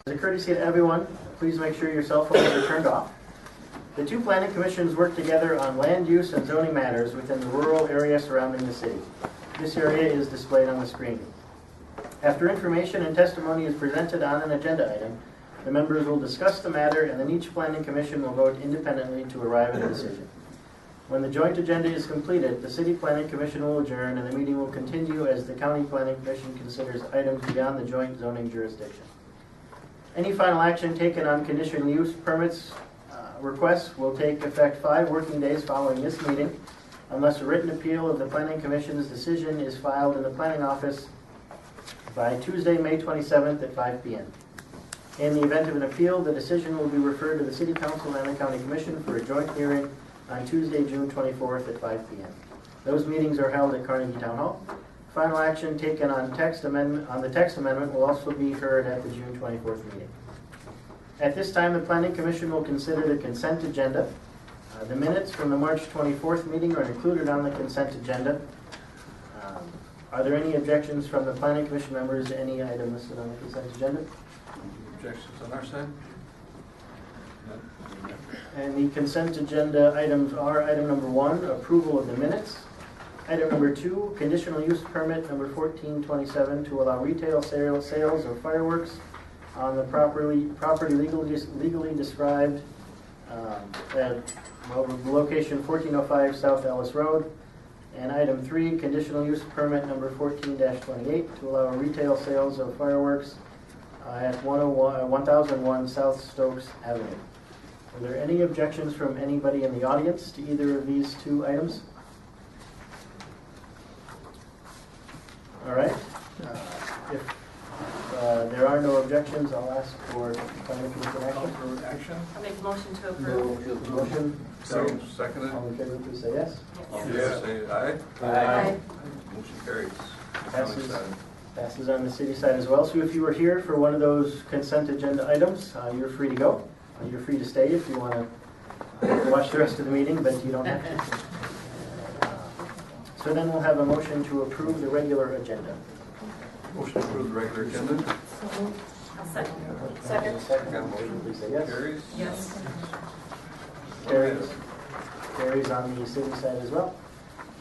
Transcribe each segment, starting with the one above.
As a courtesy to everyone, please make sure your cell phones are turned off. The two planning commissions work together on land use and zoning matters within the rural area surrounding the city. This area is displayed on the screen. After information and testimony is presented on an agenda item, the members will discuss the matter and then each planning commission will vote independently to arrive at a decision. When the joint agenda is completed, the City Planning Commission will adjourn and the meeting will continue as the County Planning Commission considers items beyond the joint zoning jurisdiction. Any final action taken on conditional use permits requests will take effect 5 working days following this meeting, unless a written appeal of the Planning Commission's decision is filed in the Planning Office by Tuesday, May 27th at 5 p.m. In the event of an appeal, the decision will be referred to the City Council and the County Commission for a joint hearing on Tuesday, June 24th at 5 p.m. Those meetings are held at Carnegie Town Hall. Final action taken on the text amendment will also be heard at the June 24th meeting. At this time, the Planning Commission will consider the consent agenda. The minutes from the March 24th meeting are included on the consent agenda. Are there any objections from the Planning Commission members to any item listed on the consent agenda? Objections on our side? And the consent agenda items are item number 1, approval of the minutes. Item number 2, conditional use permit number 1427 to allow retail sales of fireworks on the property legally described at location 1405 South Ellis Road. And item 3, conditional use permit number 14-28 to allow retail sales of fireworks at 1001 South Stokes Avenue. Are there any objections from anybody in the audience to either of these 2 items? All right. If there are no objections, I'll ask for planning commission action. I'll make a motion to approve. Motion. Seconded. All in favor, please say yes. All in favor, say aye. Aye. Motion carries. Passes on the city side as well. So if you were here for one of those consent agenda items, you're free to go. You're free to stay if you want to watch the rest of the meeting, but you don't have to. So then we'll have a motion to approve the regular agenda. Motion to approve the regular agenda. I'll second. Second. Motion, please say yes. Carries. Yes. Carries on the city side as well.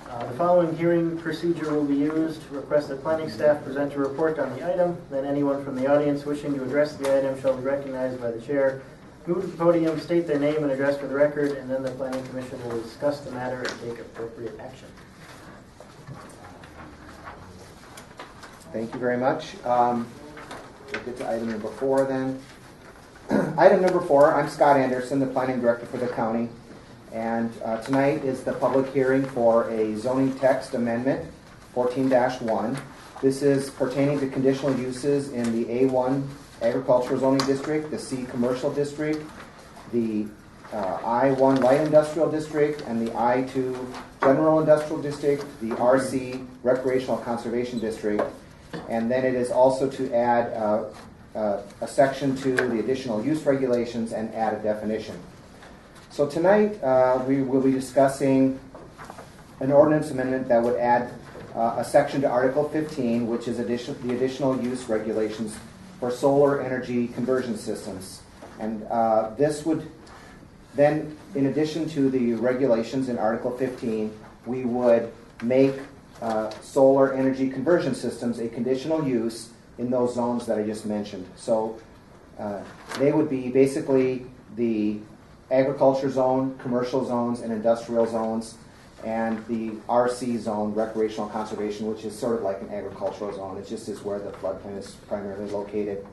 The following hearing procedure will be used to request that planning staff present a report on the item. Then anyone from the audience wishing to address the item shall be recognized by the chair. Move to the podium, state their name and address for the record, and then the Planning Commission will discuss the matter and take appropriate action. Thank you very much. We'll get to item number 4 then. Item number 4, I'm Scott Anderson, the Planning Director for the county. And tonight is the public hearing for a zoning text amendment, 14-1. This is pertaining to conditional uses in the A1 Agricultural Zoning District, the C Commercial District, the I1 Light Industrial District, and the I2 General Industrial District, the RC Recreational Conservation District. And then it is also to add a section to the additional use regulations and add a definition. So tonight we will be discussing an ordinance amendment that would add a section to Article 15, which is the additional use regulations for solar energy conversion systems. And this would then, in addition to the regulations in Article 15, we would make solar energy conversion systems a conditional use in those zones that I just mentioned. So they would be basically the agriculture zone, commercial zones, and industrial zones, and the RC zone, recreational conservation, which is sort of like an agricultural zone. It just is where the floodplain is primarily located.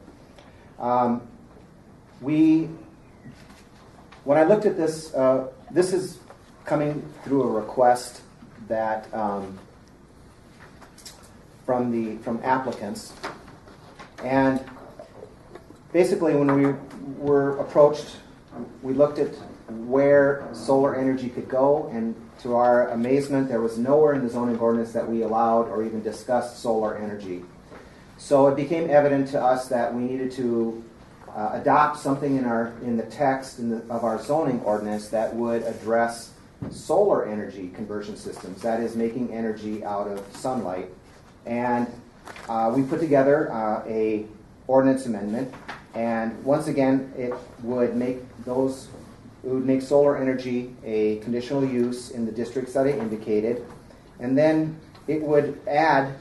When I looked at this, this is coming through a request that from applicants, and basically when we were approached, we looked at where solar energy could go, and to our amazement, there was nowhere in the zoning ordinance that we allowed or even discussed solar energy. So it became evident to us that we needed to adopt something in the text of our zoning ordinance that would address solar energy conversion systems, that is, making energy out of sunlight. And we put together a ordinance amendment, And once again, it would make solar energy a conditional use in the districts that I indicated. And then it would add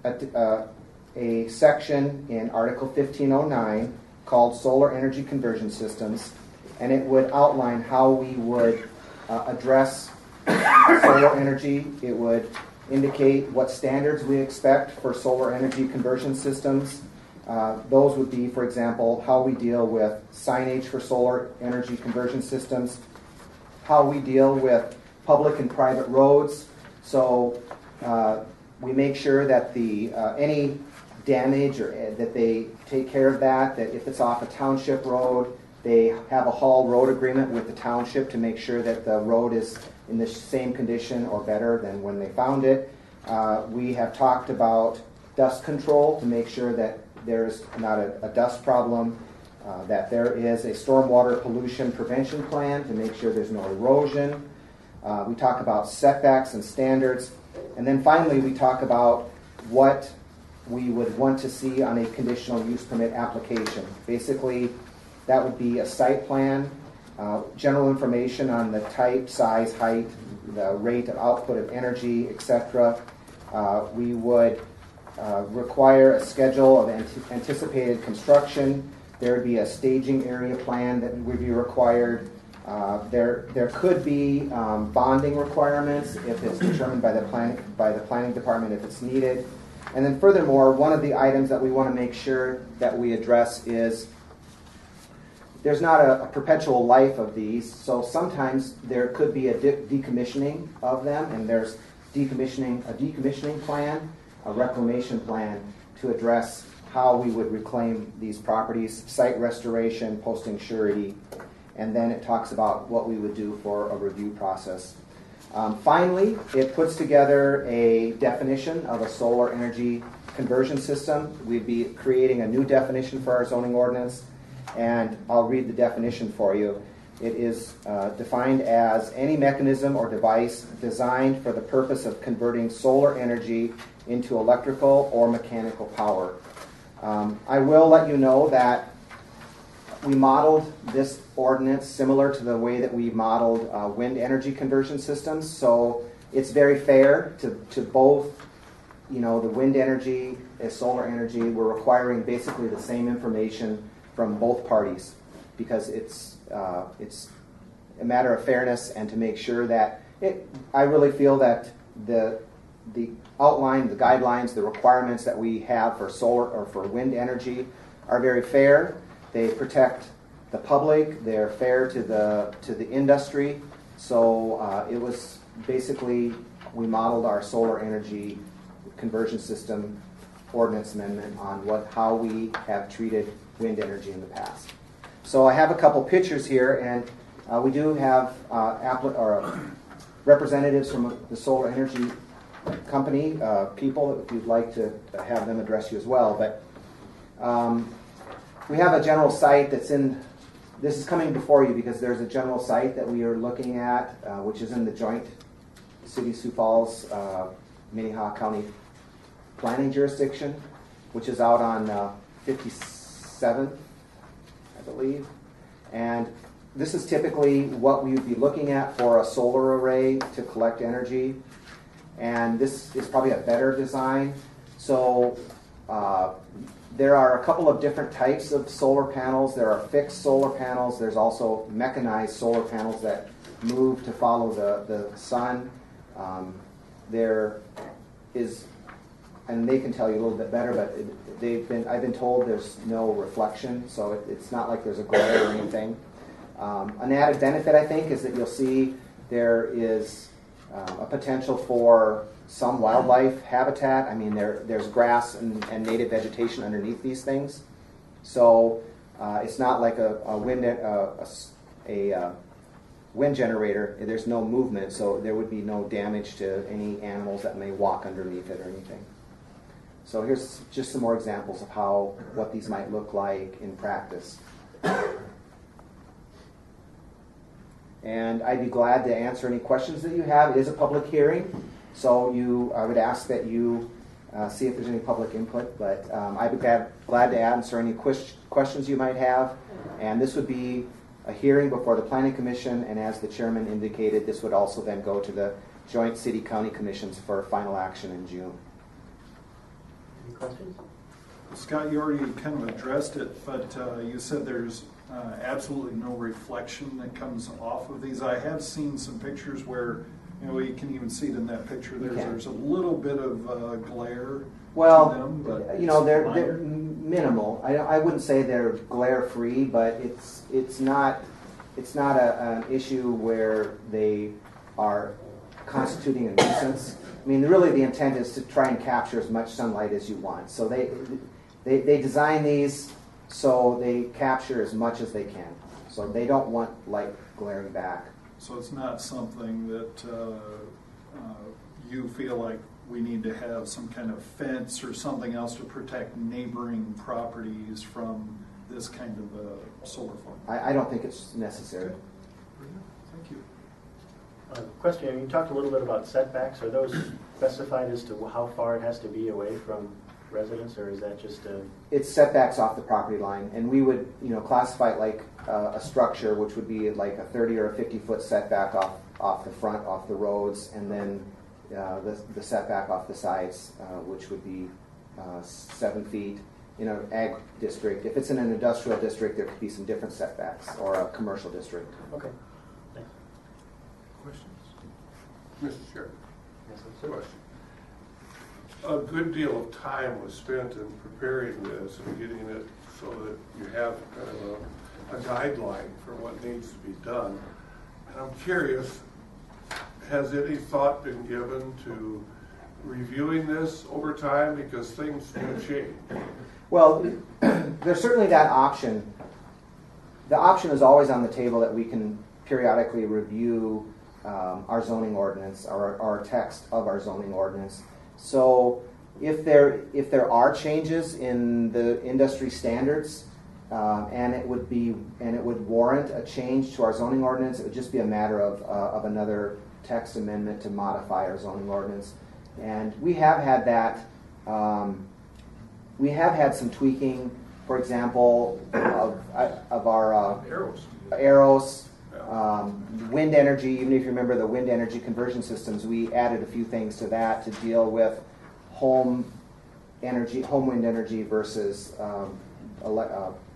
a section in Article 1509 called Solar Energy Conversion Systems, and it would outline how we would address solar energy. It would indicate what standards we expect for solar energy conversion systems. Those would be, for example, how we deal with signage for solar energy conversion systems, how we deal with public and private roads. So we make sure that any damage or that they take care of that if it's off a township road, they have a haul road agreement with the township to make sure that the road is in the same condition or better than when they found it. We have talked about dust control to make sure that there's not a dust problem, that there is a stormwater pollution prevention plan to make sure there's no erosion. We talk about setbacks and standards. And then finally, we talk about what we would want to see on a conditional use permit application. Basically, that would be a site plan, general information on the type, size, height, the rate of output of energy, etc. We would require a schedule of anticipated construction. There would be a staging area plan that would be required. There could be bonding requirements if it's determined by the planning department if it's needed. And then furthermore, one of the items that we want to make sure that we address is there's not a perpetual life of these, so sometimes there could be a decommissioning of them, and there's a decommissioning plan, a reclamation plan to address how we would reclaim these properties, site restoration, posting surety, and then it talks about what we would do for a review process. Finally, it puts together a definition of a solar energy conversion system. We'd be creating a new definition for our zoning ordinance, and I'll read the definition for you. It is defined as any mechanism or device designed for the purpose of converting solar energy into electrical or mechanical power. I will let you know that we modeled this ordinance similar to the way that we modeled wind energy conversion systems. So it's very fair to both, the wind energy and solar energy. We're requiring basically the same information from both parties because it's a matter of fairness and to make sure that I really feel that the outline, the guidelines, the requirements that we have for solar or for wind energy are very fair. They protect the public. They're fair to the industry. So it was basically we modeled our solar energy conversion system ordinance amendment on how we have treated wind energy in the past. So I have a couple pictures here, and we do have representatives from the solar energy company, people, if you'd like to have them address you as well. But we have a general site this is coming before you because there's a general site that we are looking at, which is in the joint City Sioux Falls, Minnehaha County planning jurisdiction, which is out on 57th, I believe. And this is typically what we would be looking at for a solar array to collect energy. And this is probably a better design. So there are a couple of different types of solar panels. There are fixed solar panels. There's also mechanized solar panels that move to follow the sun. There is, and they can tell you a little bit better, but I've been told there's no reflection, so it's not like there's a glare or anything. An added benefit, I think, is that you'll see there is a potential for some wildlife habitat. I mean, there's grass and native vegetation underneath these things. So it's not like a wind generator. There's no movement, so there would be no damage to any animals that may walk underneath it or anything. So here's just some more examples of what these might look like in practice. And I'd be glad to answer any questions that you have. It is a public hearing, so I would ask that you see if there's any public input, but I'd be glad to answer any questions you might have. And this would be a hearing before the Planning Commission, and as the chairman indicated, this would also then go to the joint city-county commissions for final action in June. Any questions? Scott, you already kind of addressed it, but you said there's absolutely no reflection that comes off of these. I have seen some pictures where, you can even see it in that picture. There's a little bit of glare to them, but they're minor. minimal. I wouldn't say they're glare-free, but it's not an issue where they are constituting a nuisance. I mean, really the intent is to try and capture as much sunlight as you want. So they design these so they capture as much as they can. So they don't want light glaring back. So it's not something that you feel like we need to have some kind of fence or something else to protect neighboring properties from this kind of solar farm? I don't think it's necessary. Okay. Thank you. Question, you talked a little bit about setbacks. Are those specified as to how far it has to be away from residents, or is that just a... It's setbacks off the property line, and we would classify it like a structure, which would be like a 30 or a 50-foot setback off the front, off the roads, and then the setback off the sides, which would be 7 feet. In an ag district, if it's in an industrial district, there could be some different setbacks, or a commercial district. Okay. Thanks. Questions? Mr. Chair. Yes, sir. Question. A good deal of time was spent in preparing this and getting it so that you have kind of a guideline for what needs to be done. And I'm curious, has any thought been given to reviewing this over time, because things do change? Well, there's certainly that option. The option is always on the table that we can periodically review our zoning ordinance, or our text of our zoning ordinance. So if there are changes in the industry standards, and it would warrant a change to our zoning ordinance, it would just be a matter of another text amendment to modify our zoning ordinance. And we have had that. We have had some tweaking, for example, of our arrows, wind energy. Even if you remember the wind energy conversion systems, we added a few things to that to deal with home wind energy versus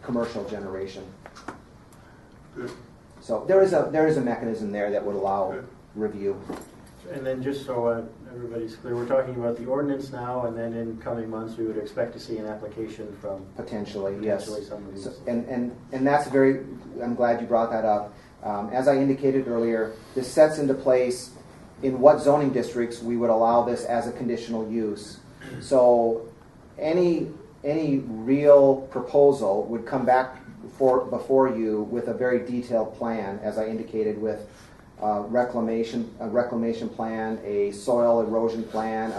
commercial generation. Good. So there is a mechanism there that would allow review. And then just so everybody's clear, we're talking about the ordinance now, and then in coming months we would expect to see an application from Potentially, yes. some of these. So, and that's I'm glad you brought that up. As I indicated earlier, this sets into place in what zoning districts we would allow this as a conditional use. So any real proposal would come back before you with a very detailed plan, as I indicated, with a reclamation plan, a soil erosion plan,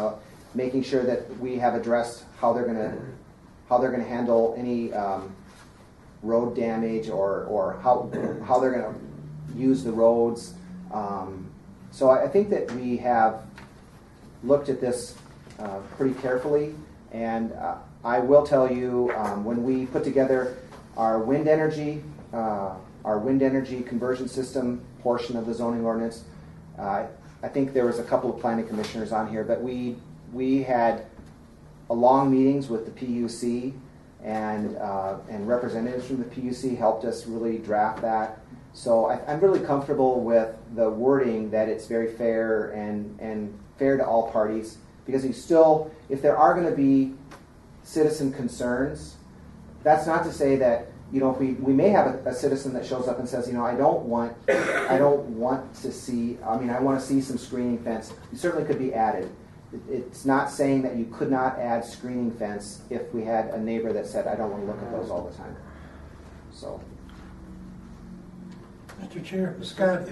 making sure that we have addressed how they're going to handle any road damage, or how they're going to use the roads. So I think that we have looked at this pretty carefully, and I will tell you, when we put together our wind energy conversion system portion of the zoning ordinance, I think there was a couple of planning commissioners on here, but we had long meetings with the PUC, and representatives from the PUC helped us really draft that. So I'm really comfortable with the wording, that it's very fair and fair to all parties, because if there are going to be citizen concerns, that's not to say that, if we may have a citizen that shows up and says, I don't want to see, I want to see some screening fence. You certainly could be added. It's not saying that you could not add screening fence if we had a neighbor that said, I don't want to look at those all the time. So. Mr. Chair, Scott,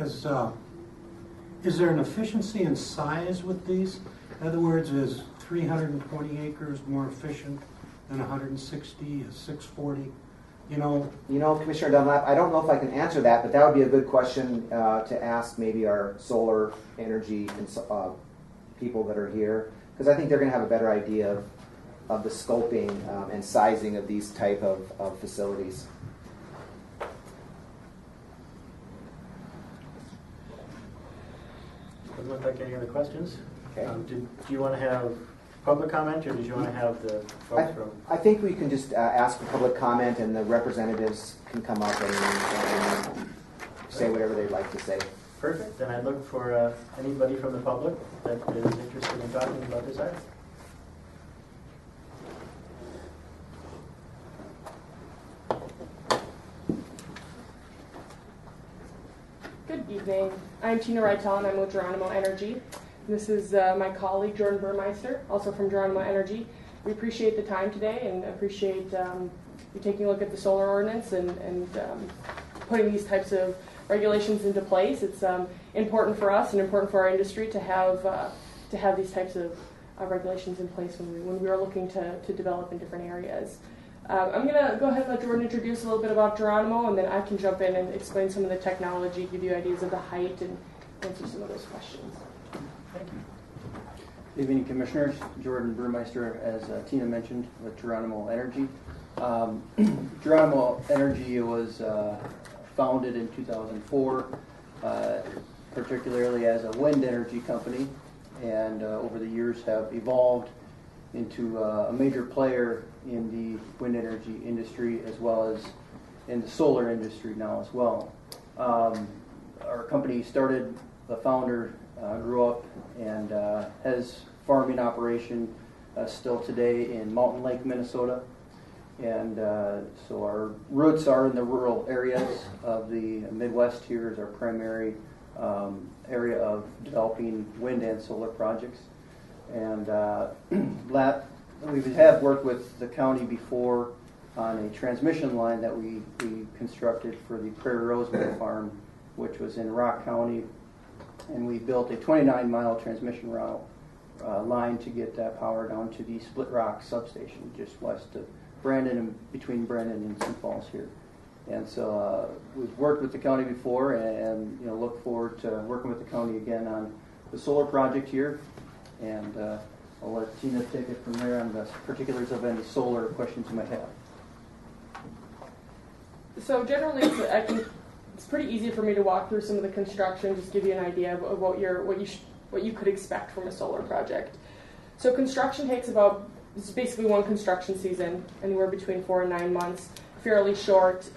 is there an efficiency in size with these? In other words, is 320 acres more efficient than 160, 640? Commissioner Dunlap, I don't know if I can answer that, but that would be a good question to ask maybe our solar energy people that are here. because I think they're going to have a better idea of the scoping and sizing of these type of facilities. Doesn't look like any other questions. Okay. Do you want to have public comment, or did you want to have the folks from? I think we can just ask for public comment, and the representatives can come up and say whatever they'd like to say. Perfect. Then I'd look for anybody from the public that is interested in talking about this item. Good evening. I'm Tina Reitel, and I'm with Geronimo Energy. This is my colleague, Jordan Burmeister, also from Geronimo Energy. We appreciate the time today and appreciate you taking a look at the solar ordinance and putting these types of regulations into place. It's important for us and important for our industry to have these types of regulations in place when we are looking to develop in different areas. I'm going to go ahead and let Jordan introduce a little bit about Geronimo, and then I can jump in and explain some of the technology, give you ideas of the height, and answer some of those questions. Thank you. Good evening, Commissioners. Jordan Burmeister, as Tina mentioned, with Geronimo Energy. Geronimo Energy was founded in 2004, particularly as a wind energy company, and over the years have evolved into a major player in the wind energy industry as well as in the solar industry now as well. Our company started, the founder grew up and has farming operation still today in Mountain Lake, Minnesota. And so our roots are in the rural areas of the Midwest. Here is our primary area of developing wind and solar projects. And we have worked with the county before on a transmission line that we constructed for the Prairie Rosewood Farm, which was in Rock County. And we built a 29-mile transmission route line to get that power down to the Split Rock substation just west of Brandon and between Brandon and Sioux Falls here. And so we've worked with the county before and look forward to working with the county again on the solar project here. And I'll let Tina take it from there on the particulars of any solar questions you might have. So generally, it's pretty easy for me to walk through some of the construction, just give you an idea of what you could expect from a solar project. So construction takes this is basically one construction season, anywhere between 4 and 9 months, fairly short.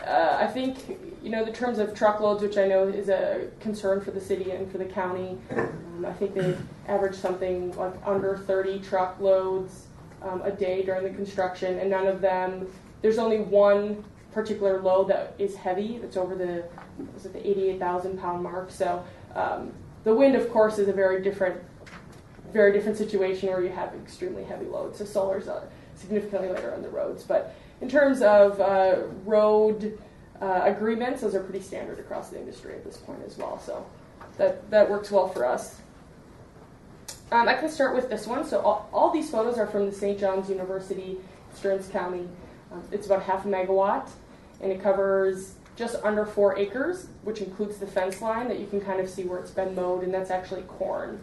I think, the terms of truckloads, which I know is a concern for the city and for the county, I think they average something like under 30 truckloads a day during the construction, and none of them, there's only one particular load that is heavy, that's over the 88,000 pound mark. So the wind, of course, is a very different situation where you have extremely heavy loads. So solar's significantly later on the roads. But in terms of road agreements, those are pretty standard across the industry at this point as well. So that works well for us. I can start with this one. So all these photos are from the St. John's University, Stearns County. It's about 0.5 megawatt, and it covers just under 4 acres, which includes the fence line that you can kind of see where it's been mowed, and that's actually corn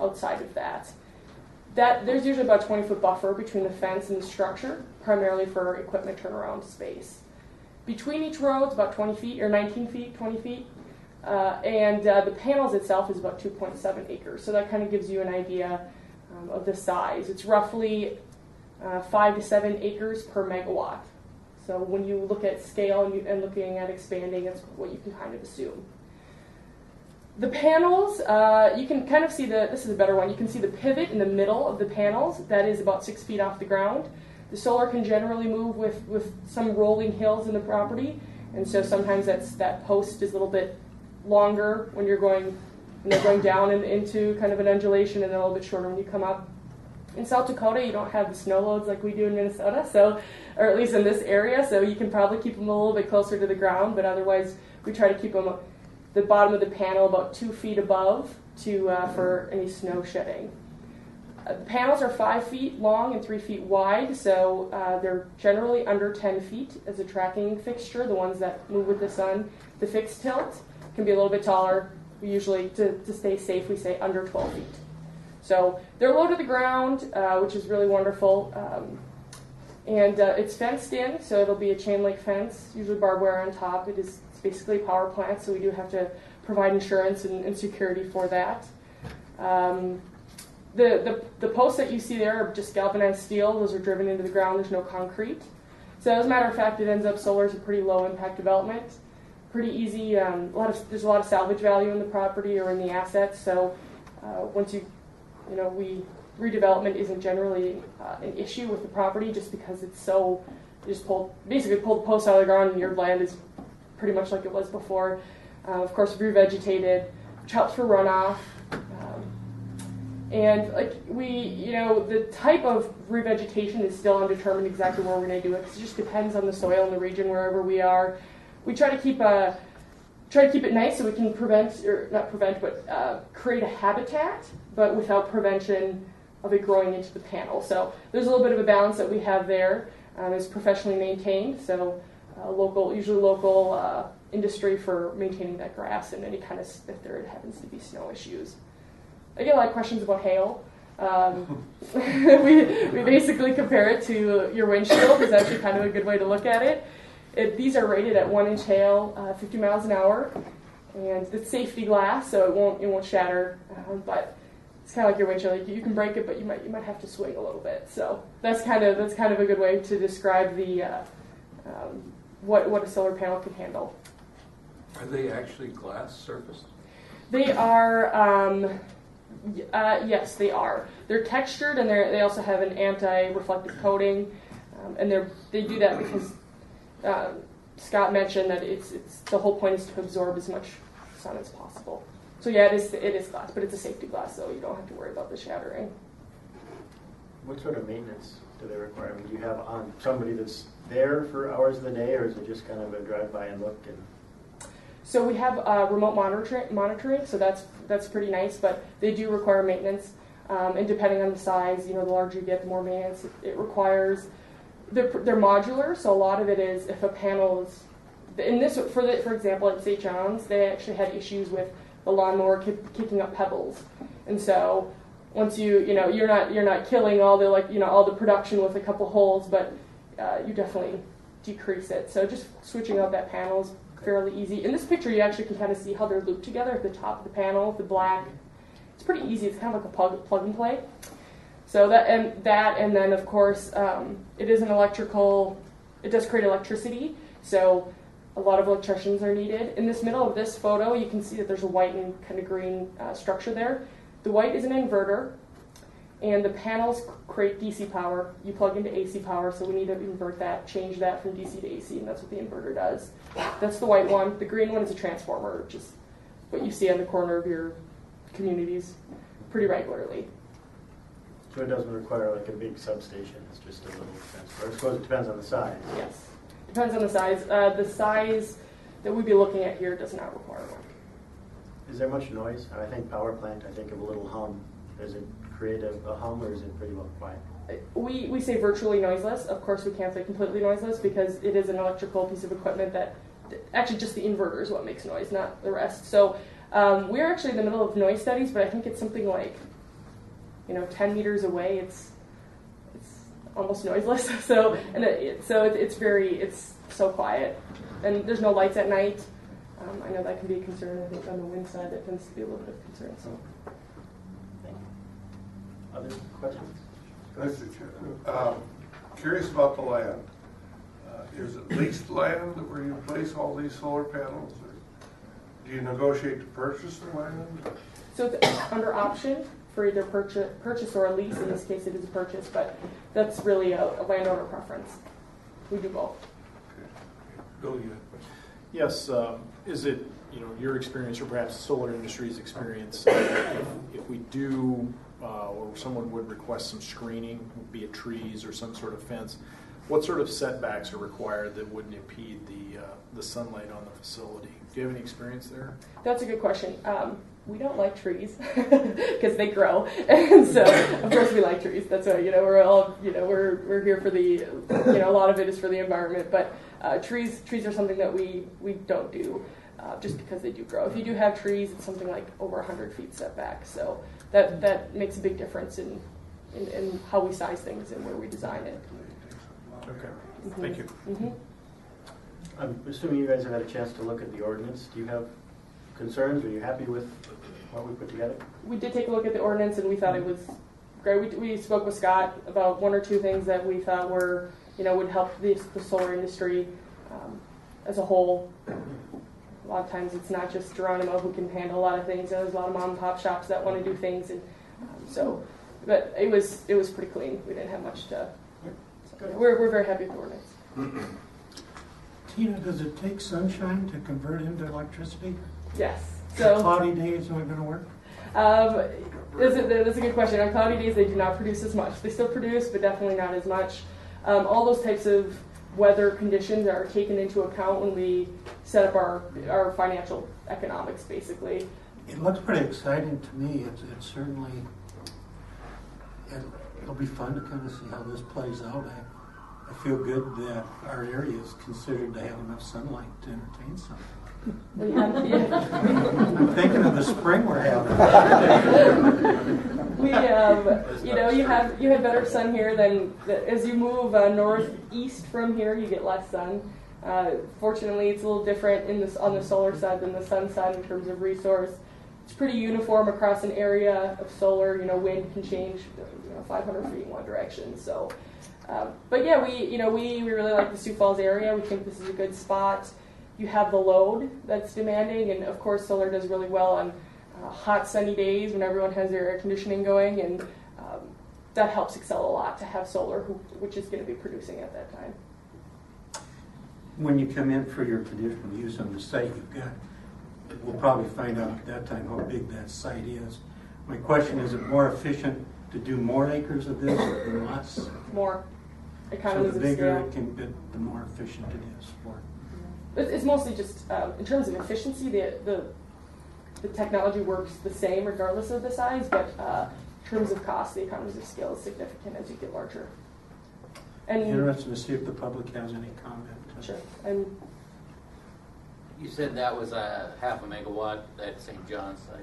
outside of that. There's usually about a 20-foot buffer between the fence and the structure, primarily for equipment turnaround space. Between each row, it's about 20 feet, or 19 feet, 20 feet, and the panels itself is about 2.7 acres, so that kind of gives you an idea of the size. It's roughly 5 to 7 acres per megawatt. So when you look at scale and looking at expanding, that's what you can kind of assume. The panels, you can kind of see this is a better one, you can see the pivot in the middle of the panels. That is about 6 feet off the ground. The solar can generally move with some rolling hills in the property, and so sometimes that post is a little bit longer when you're going down into kind of an undulation, and then a little bit shorter when you come up. In South Dakota, you don't have the snow loads like we do in Minnesota, or at least in this area, so you can probably keep them a little bit closer to the ground, but otherwise we try to keep them the bottom of the panel about 2 feet above for any snow shedding. The panels are 5 feet long and 3 feet wide, so they're generally under 10 feet as a tracking fixture, the ones that move with the sun. The fixed tilt can be a little bit taller. We usually, to stay safe, we say under 12 feet. So they're low to the ground, which is really wonderful. And it's fenced in, so it'll be a chain link fence, usually barbed wire on top. It's basically a power plant, so we do have to provide insurance and security for that. The posts that you see there are just galvanized steel. Those are driven into the ground. There's no concrete. So as a matter of fact, it ends up solar is a pretty low impact development. Pretty easy. There's a lot of salvage value in the property or in the assets. So once redevelopment isn't generally an issue with the property, just because it's so, you just basically pull the posts out of the ground and your land is pretty much like it was before. Of course, revegetated, which helps for runoff. And the type of revegetation is still undetermined exactly where we're going to do it, because it just depends on the soil and the region wherever we are. We try to keep it nice so we can create a habitat, but without prevention of it growing into the panel. So there's a little bit of a balance that we have there. It's professionally maintained, so usually local industry for maintaining that grass and any kind of, if there happens to be snow issues. I get a lot of questions about hail. We basically compare it to your windshield. Is actually kind of a good way to look at it. These are rated at 1-inch hail, 50 miles an hour, and it's safety glass, so it won't shatter. But it's kind of like your windshield. You can break it, but you might have to swing a little bit. So that's kind of a good way to describe the what a solar panel can handle. Are they actually glass surfaced? They are. Yes, they are. They're textured, and they also have an anti-reflective coating, and they do that because Scott mentioned that it's the whole point is to absorb as much sun as possible. So yeah, it is glass, but it's a safety glass, so you don't have to worry about the shattering. What sort of maintenance do they require? I mean, do you have on somebody that's there for hours of the day, or is it just kind of a drive-by and look? And So we have remote monitoring, so that's pretty nice, but they do require maintenance, and depending on the size, the larger you get, the more maintenance it requires. They're modular, so a lot of it is if a panel is, for example, at St. John's, they actually had issues with the lawnmower kicking up pebbles, and so once you're not killing all the production with a couple holes, but you definitely decrease it. So just switching out that panel is fairly easy. In this picture, you actually can kind of see how they're looped together at the top of the panel, the black. It's pretty easy. It's kind of like a plug and play. So and then of course it is an electrical. It does create electricity. So a lot of electricians are needed. In this middle of this photo, you can see that there's a white and kind of green structure there. The white is an inverter, and the panels create DC power. You plug into AC power, so we need to invert that, change that from DC to AC, and that's what the inverter does. That's the white one. The green one is a transformer, which is what you see on the corner of your communities pretty regularly. so it doesn't require like a big substation. It's just a little transformer. I suppose it depends on the size. Yes. Depends on the size. The size that we'd be looking at here does not require one. Is there much noise? I think power plant, I think of a little hum. Does it create a hum, or is it pretty well quiet? We say virtually noiseless. Of course, we can't say completely noiseless because it is an electrical piece of equipment that actually just the inverter is what makes noise, not the rest. So we're actually in the middle of noise studies, but I think it's something like 10 meters away. It's almost noiseless. So it's so quiet, and there's no lights at night. I know that can be a concern. I think on the wind side that tends to be a little bit of concern. So. Thank you. Other questions? Mr. Chair, curious about the land. Is it leased land where you place all these solar panels? Or do you negotiate to purchase the land? So it's under option for either purchase or a lease. In this case, it is a purchase, but that's really a landowner preference. We do both. Okay. Bill, you had a question? Yes, is it your experience or perhaps the solar industry's experience, if we do or someone would request some screening, be it trees or some sort of fence, what sort of setbacks are required that wouldn't impede the sunlight on the facility? Do you have any experience there? That's a good question. We don't like trees because they grow, and so of course we like trees. That's why we're all we're here for the a lot of it is for the environment, but trees are something that we don't do just because they do grow. If you do have trees, it's something like over 100 feet setback. So that makes a big difference in how we size things and where we design it. Okay, thank you. Mm-hmm. I'm assuming you guys have had a chance to look at the ordinance. Do you have concerns? Are you happy with what we put together? We did take a look at the ordinance and we thought it was great. We spoke with Scott about one or two things that we thought were, would help the solar industry as a whole. A lot of times it's not just Geronimo who can handle a lot of things. There's a lot of mom and pop shops that want to do things, and but it was pretty clean. We didn't have much to. So we're very happy with the ordinance. Tina, does it take sunshine to convert into electricity? Yes. So cloudy days aren't going to work? That's a good question. On cloudy days, they do not produce as much. They still produce, but definitely not as much. All those types of weather conditions are taken into account when we set up our financial economics, basically. It looks pretty exciting to me. It's certainly, it'll be fun to kind of see how this plays out. I feel good that our area is considered to have enough sunlight to entertain something. I'm thinking of the spring we're having. You have better sun here than as you move northeast from here, you get less sun. Fortunately, it's a little different on the solar side than the sun side in terms of resource. It's pretty uniform across an area of solar. Wind can change 500 feet in one direction. So, but yeah, we really like the Sioux Falls area. We think this is a good spot. You have the load that's demanding, and of course solar does really well on hot sunny days when everyone has their air conditioning going, and that helps Excel a lot to have solar, which is going to be producing at that time. When you come in for your conditional use on the site, we'll probably find out at that time how big that site is. My question is it more efficient to do more acres of this than less? More. So Economies the of bigger scale. it can be, the more efficient it is for. It's mostly just in terms of efficiency. The technology works the same regardless of the size, but in terms of cost, the economies of scale is significant as you get larger. And Interested to see if the public has any comment. sure. You said that was a 0.5 megawatt at St. John's site.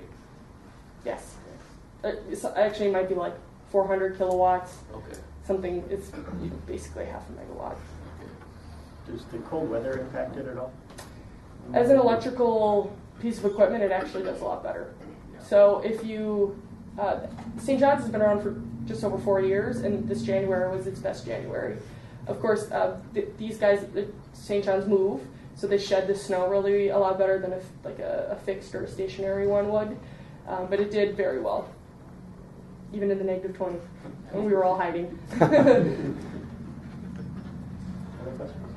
Yes. Actually, it might be like 400 kilowatts. Okay. Something. It's basically 0.5 megawatt. Does the cold weather impact it at all? As an electrical piece of equipment, it actually does a lot better. So if you, St. John's has been around for just over 4 years, and this January was its best January. Of course, these guys, St. John's move, so they shed the snow really a lot better than a fixed or a stationary one would. But it did very well, even in the negative 20, when we were all hiding. Other questions?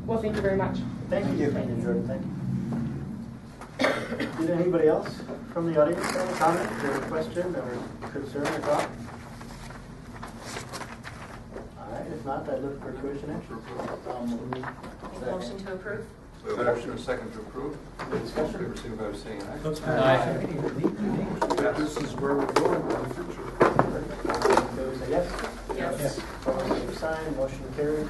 Well, thank you very much. Thank you. Thank you, Jordan. Thank you. Did anybody else from the audience have a comment or a question or concern or thought? All right, if not, I'd look for tuition action. Motion to approve? We have a motion and a second to approve. Any discussion? Favor signify by saying aye. Let's This is where we're going in the future. Those say yes? Yes. Opposed, same sign. Motion carried.